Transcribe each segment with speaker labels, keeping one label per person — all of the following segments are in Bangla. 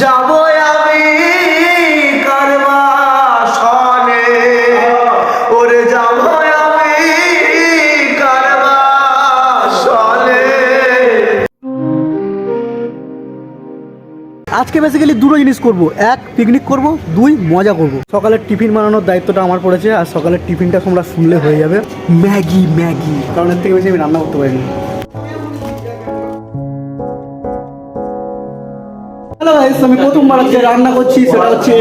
Speaker 1: যাবো আমি কারবা সনে, ওরে যাবো আমি কারবা সনে। আজকে বেসিক্যালি দুটো জিনিস করব, এক পিকনিক করব, দুই মজা করব। সকালের টিফিন বানানোর দায়িত্বটা আমার পড়েছে, আর সকালের টিফিনটা তোমরা শুনলে হয়ে যাবে ম্যাগি। কারণ এর থেকে বেশি আমি রান্না করতে পারিনি। হ্যালো গাইস, আমি প্রথমবার আজকে রান্না করছি, সেটা হচ্ছে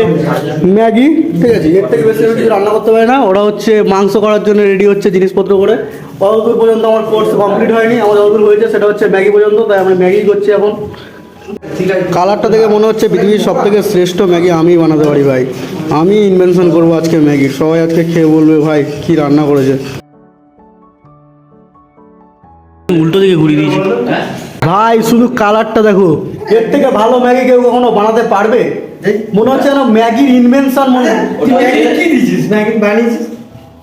Speaker 1: ম্যাগি। ঠিক আছে, এর থেকে বেশি আমি কিছু রান্না করতে পারি না। ওরা হচ্ছে মাংস করার জন্য রেডি হচ্ছে জিনিসপত্র করে। অতদূর পর্যন্ত আমার কোর্স কমপ্লিট হয়নি, আমার যতদূর হয়েছে সেটা হচ্ছে ম্যাগি পর্যন্ত, তাই আমি ম্যাগি করছি এখন। কালারটা দেখে মনে হচ্ছে পৃথিবীর সব থেকে শ্রেষ্ঠ ম্যাগি আমি বানাতে পারি ভাই। আমি ইনভেনশন করবো আজকে ম্যাগির, সবাই আজকে খেয়ে বলবে ভাই কি রান্না করেছে। উল্টো দিকে ঘুরিয়ে দিয়েছি ভাই, শুধু কালারটা দেখো। এর থেকে ভালো ম্যাগি কেউ কখনো বানাতে পারবে? মনে হচ্ছে যেন ম্যাগির ইনভেনশন মনে হয়। কি দিয়েছিস? ম্যাগি বানিয়েছিস?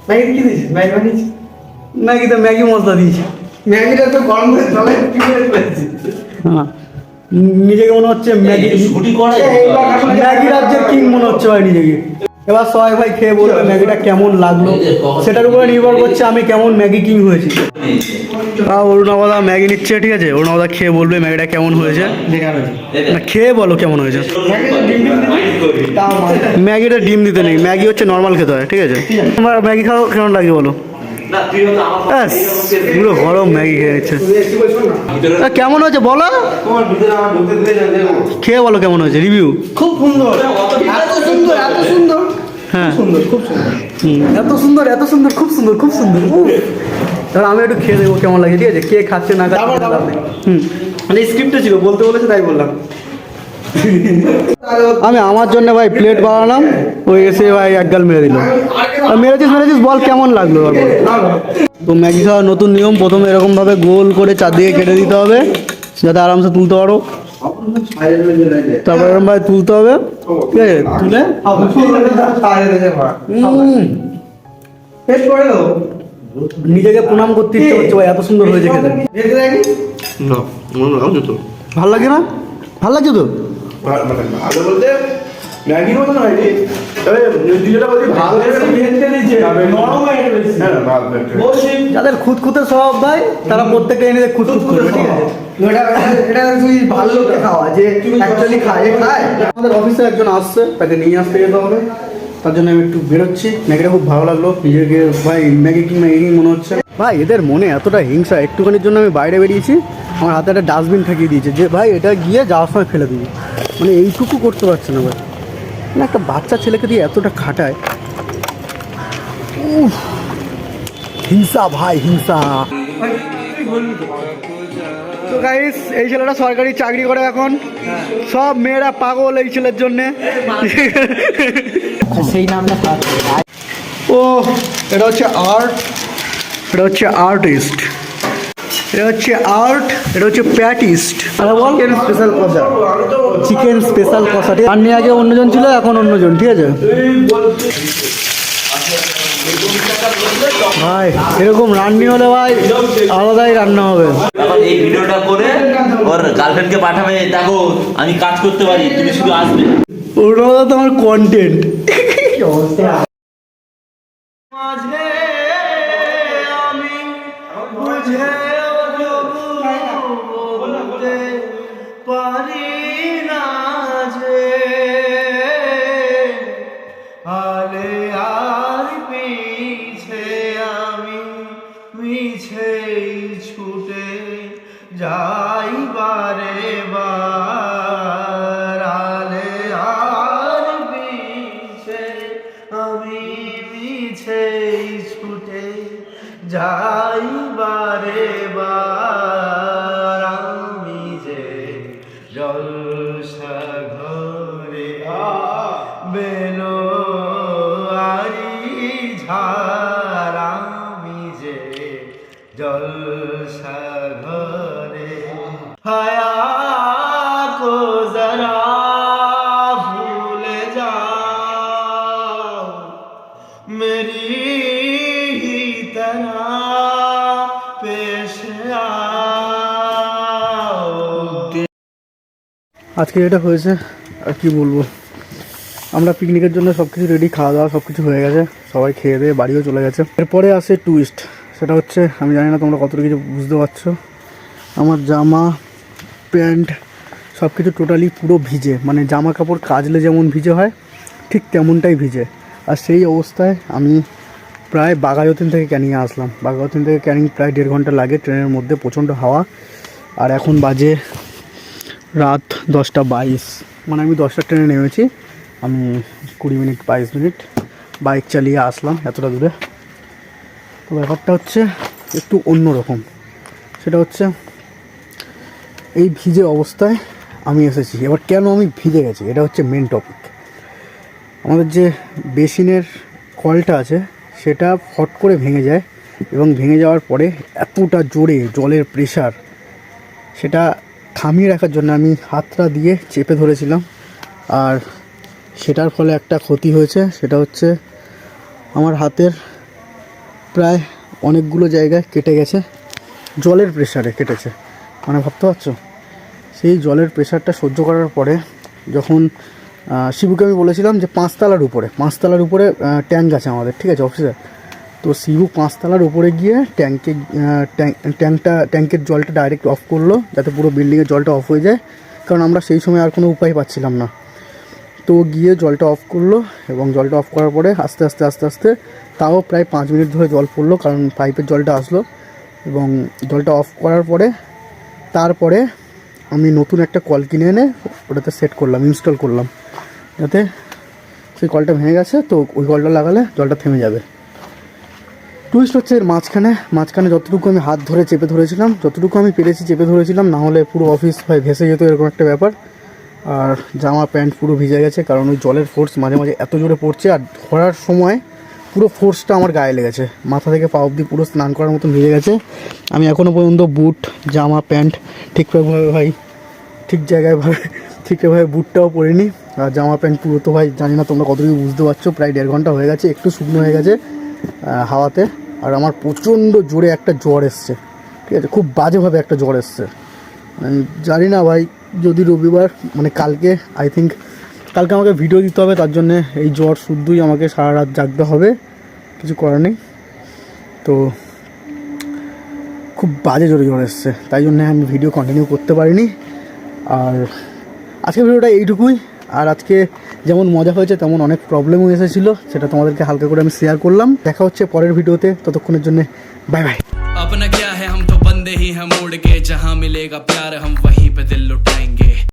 Speaker 1: ম্যাগি কি দিয়েছিস? ম্যাগি বানিয়েছিস? ম্যাগিতে ম্যাগি মশলা দিয়েছি। ম্যাগিটা তো গরম করে জলে হ্যাঁ, নিজেকে মনে হচ্ছে ম্যাগি ম্যাগি রাজ্যের কিং মনে হচ্ছে ভাই নিজেকে। এবার সবাই ভাই খেয়ে বলবে ম্যাগিটা কেমন লাগলো, সেটার উপরে নির্ভর করছে আমি কেমন ম্যাগি কিং হয়েছি। অরুণাবদা ম্যাগি নিচ্ছে, ঠিক আছে, অরুণাবদা খেয়ে বলবে ম্যাগিটা কেমন হয়েছে। না, খেয়ে বলো কেমন হয়েছে। ম্যাগিটা ডিম দিতে নেই, ম্যাগি হচ্ছে নর্মাল খেতে হয়, ঠিক আছে। তোমার ম্যাগি খাও, কেমন লাগে বলো। পুরো গরম ম্যাগি খেয়ে নিচ্ছে। কেমন হয়েছে বলো, খেয়ে বলো কেমন হয়েছে, রিভিউ। খুব সুন্দর, এত সুন্দর, এত সুন্দর, হ্যাঁ সুন্দর, খুব সুন্দর, এত সুন্দর, এত সুন্দর, খুব সুন্দর, খুব সুন্দর। তাহলে আমি একটু খেয়ে দেবো কেমন লাগে, ঠিক আছে। কে খাচ্ছে না খাচ্ছে মানে স্ক্রিপ্টে ছিল, বলতে বলেছে তাই বললাম। আমি আমার জন্য ভাই প্লেট বানালাম, ওই এসে ভাই এক গাল মেরে দিল। মেরেছিস বল কেমন লাগলো। তো ম্যাগি খাওয়ার নতুন নিয়ম, প্রথমে এরকমভাবে গোল করে চারদিকে কেটে দিতে হবে যাতে আরামসে তুলতে পারো। তারপর এরকম ভাবে তুলতে হবে, ঠিক আছে। তুলে নিজেকে প্রণাম করতে ইচ্ছে হচ্ছে ভাই, এত সুন্দর হয়েছে খেতে। ভাল লাগে না? ভাল লাগছে তো? যাদের খুঁতখুঁতে স্বভাব ভাই, তারা প্রত্যেকটা এনে খুঁতখুত করবে, ঠিক আছে। এটা তুই ভালো লোককে খাওয়া যে অ্যাকচুয়ালি খায়। আমাদের অফিসে একজন আসছে, তাকে নিয়ে আসতে যেতে হবে, তার জন্য আমি একটু বেরোচ্ছি। ম্যাগিটা খুব ভালো লাগলো, নিজেকে ভাই ম্যাগি কিং মনে হচ্ছে ভাই। এদের মনে এতটা হিংসা, একটুখানির জন্য আমি বাইরে বেরিয়েছি, আমার হাতে একটা ডাস্টবিন ঠেকিয়ে দিয়েছে যে ভাই এটা গিয়ে যাওয়ার সময় ফেলে দিবি। মানে এইটুকু করতে পারছে না ভাই, মানে একটা বাচ্চা ছেলেকে দিয়ে এতটা খাটায়। হিংসা ভাই, হিংসা। তো গাইস, এই ছেলেটা সরকারি চাকরি করে এখন, সব মেয়েরা পাগল এই ছেলের জন্যে। সেই নামটা ও, এটা হচ্ছে আর্ট, এটা হচ্ছে আর্টিস্ট, এটা হচ্ছে আর্ট, এটা হচ্ছে প্যাটিস্ট। চিকেন স্পেশাল কষা, চিকেন স্পেশাল কষা। আর নিয়ে আগে অন্যজন ছিল, এখন অন্যজন, ঠিক আছে ভাই। এরকম রান্নি হলে ভাই আলাদাই রান্না হবে।
Speaker 2: এই ভিডিওটা করে ওর গার্লফ্রেন্ডকে পাঠাবে, দেখো আমি কাজ করতে পারি, তুমি শুধু আসবে।
Speaker 1: ওটা তো আমার কন্টেন্ট। আমি বুঝে পারি না যে আলে আর পিছে আমি মিছে ছুটে যাই বারে বার। আলে আর পিছে আমি মিছে ছুটে যাই বারে বার। আমি যে জলসা ঘরে বেলো আরি ঝার। আমি যে জলসা ঘরে হায়া কো জরা ভুলে যাও মেরি ही तरह पेश आओ। আজকে যেটা হয়েছে, আর কি বলবো, আমরা পিকনিকের জন্য সব কিছু রেডি, খাওয়া দাওয়া সব কিছু হয়ে গেছে, সবাই খেয়ে দিয়ে বাড়িও চলে গেছে। এরপরে আসে টুইস্ট, সেটা হচ্ছে আমি জানি না তোমরা কতটা কিছু বুঝতে পারছো, আমার জামা প্যান্ট সব কিছু টোটালি পুরো ভিজে, মানে জামা কাপড় কাচলে যেমন ভিজে হয় ঠিক তেমনটাই ভিজে। আর সেই অবস্থায় আমি প্রায় বাঘাযতীন থেকে ক্যানিংয়ে আসলাম। বাঘাযতীন থেকে ক্যানিং প্রায় 1.5 ঘন্টা লাগে ট্রেনের মধ্যে, প্রচণ্ড হাওয়া। আর এখন বাজে রাত 10:22, মানে আমি 10টার ট্রেনে নেমেছি, আমি 20 মিনিট 22 মিনিট বাইক চালিয়ে আসলাম এতটা দূরে। তো ব্যাপারটা হচ্ছে একটু অন্যরকম, সেটা হচ্ছে এই ভিজে অবস্থায় আমি এসেছি। এবার কেন আমি ভিজে গেছি এটা হচ্ছে মেন টপিক। আমাদের যে বেসিনের কলটা আছে সেটা ফট করে ভেঙে যায়, এবং ভেঙে যাওয়ার পরে এতটা জোরে জলের প্রেশার, সেটা থামিয়ে রাখার জন্য আমি হাতটা দিয়ে চেপে ধরেছিলাম। আর সেটার ফলে একটা ক্ষতি হয়েছে, সেটা হচ্ছে আমার হাতের প্রায় অনেকগুলো জায়গায় কেটে গেছে, জলের প্রেশারে কেটেছে। মানে ভাবতে পারছো, সেই জলের প্রেশারটা সহ্য করার পরে যখন শিবুকে আমি বলেছিলাম যে 5 তলার উপরে ট্যাঙ্ক আছে আমাদের, ঠিক আছে, অফিসে। তো শিবু 5 তলার উপরে গিয়ে ট্যাঙ্কের জলটা ডাইরেক্ট অফ করলো, যাতে পুরো বিল্ডিংয়ের জলটা অফ হয়ে যায়, কারণ আমরা সেই সময় আর কোনো উপায় পাচ্ছিলাম না। তো গিয়ে জলটা অফ করলো, এবং জলটা অফ করার পরে আস্তে আস্তে তাও প্রায় 5 মিনিট ধরে জল পড়লো, কারণ পাইপের জলটা আসলো। এবং জলটা অফ করার পরে তারপরে আমি নতুন একটা কল কিনে এনে ওটাতে সেট করলাম, ইনস্টল করলাম, যাতে সেই কলটা ভেঙে গেছে, তো ওই কলটা লাগালে জলটা থেমে যাবে। টুইস্ট হচ্ছে এর মাঝখানে যতটুকু আমি হাত ধরে চেপে ধরেছিলাম, যতটুকু আমি পেরেছি চেপে ধরেছিলাম, না হলে পুরো অফিস ভাই ভেসে যেত, এরকম একটা ব্যাপার। আর জামা প্যান্ট পুরো ভিজে গেছে, কারণ ওই জলের ফোর্স মাঝে মাঝে এত জোরে পড়ছে, আর ধরার সময় পুরো ফোর্সটা আমার গায়ে লেগেছে, মাথা থেকে পা অবধি পুরো স্নান করার মতন ভিজে গেছে। আমি এখনও পর্যন্ত বুট জামা প্যান্ট ঠিকঠাকভাবে বুটটাও পরিনি, আর জামা প্যান্ট পুরো তো ভাই জানি না তোমরা কতটুকু বুঝতে পারছো, প্রায় 1.5 ঘন্টা হয়ে গেছে, একটু শুকনো হয়ে গেছে হাওয়াতে। আর আমার প্রচণ্ড জোরে একটা জ্বর এসছে, ঠিক আছে, খুব বাজেভাবে একটা জ্বর এসছে। আমি জানি না ভাই, যদি রবিবার মানে কালকে কালকে আমাকে ভিডিও দিতে হবে, তার জন্যে এই জ্বর শুদ্ধই আমাকে সারা রাত জাগতে হবে, কিছু করার নেই। তো খুব বাজে জোরে জ্বর এসছে, তাই জন্যে আমি ভিডিও কন্টিনিউ করতে পারিনি। আর আজকে ভিডিওটা এইটুকুই। আর আজকে যেমন মজা হয়েছে তেমন অনেক প্রবলেমও এসেছিলো, সেটা তোমাদেরকে হালকা করে আমি শেয়ার করলাম। দেখা হচ্ছে পরের ভিডিওতে, ততক্ষণের জন্য বাই বাই।
Speaker 3: अपना क्या है हम तो बंदे ही हम उड़ के जहाँ मिलेगा प्यार हम वहीं पे दिल लुटाएंगे।